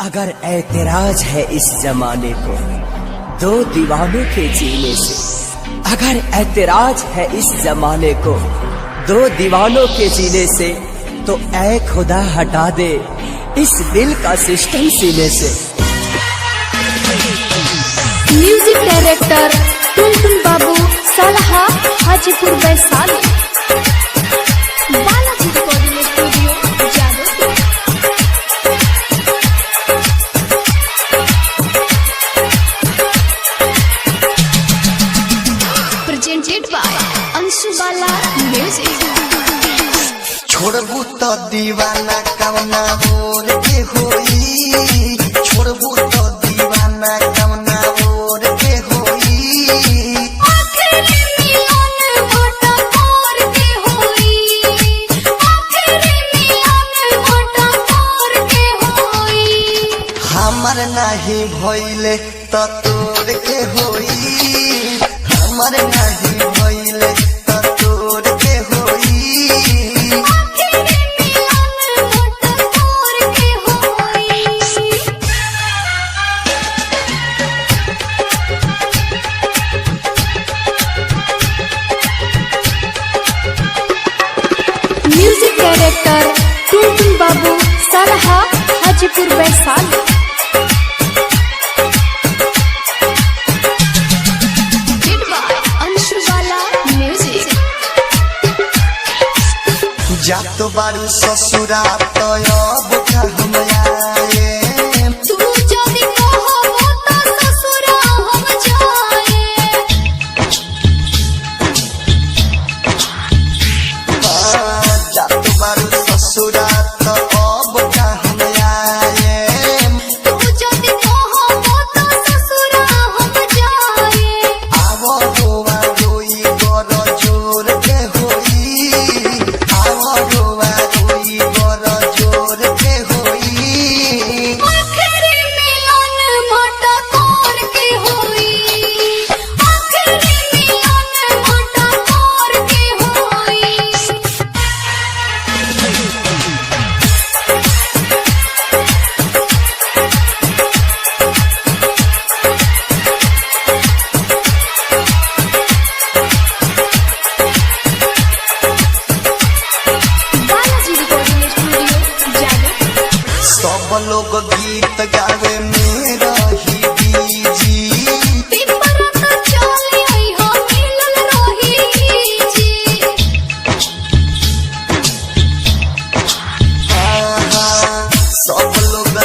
अगर ऐतराज है इस जमाने को दो दीवानों के जीने से, अगर ऐतराज है इस जमाने को दो दीवानों के जीने से, तो ऐ खुदा हटा दे इस दिल का सिस्टम सीने से। Music director Tuntun Babu Salha Hajipur Vaishali. Balaji recording studio Jadavpur. Presented by Anshu Bala music. छोड़बू तो दीवाना कवना मोर के होई, छोड़बू तो दीवाना कवना मोर के होई। आखिरी मिलन घोटा मोर के होई, आखिरी मिलन घोटा मोर के होई। हमर नाही भइले त तोर के होई, हमर नाही भइले त तोर के होई। Music director Tuntun Babu Salha Hajipur Vaishali. Anshu Bala music. जात बारू ससुरा तो अब का हम आए। तू जदी कहबो त ससुरा हम जाए। जात बारू ससुरा तो अब का हम आए। तू जदी कहबो त ससुरा हम जाए। आवो रोवा रोई गर जोर के होई, आवो रोवा रोई गर जोर के होई। आखिरी मिलन मोटा कोर के होई, आखिरी मिलन मोटा कोर के होई। Balaji recording studio Jadavpur. सब लोग गीत गावे मेरा ही बीजी। पिपरा त चली आई हो मिलल रही जी। सब लोग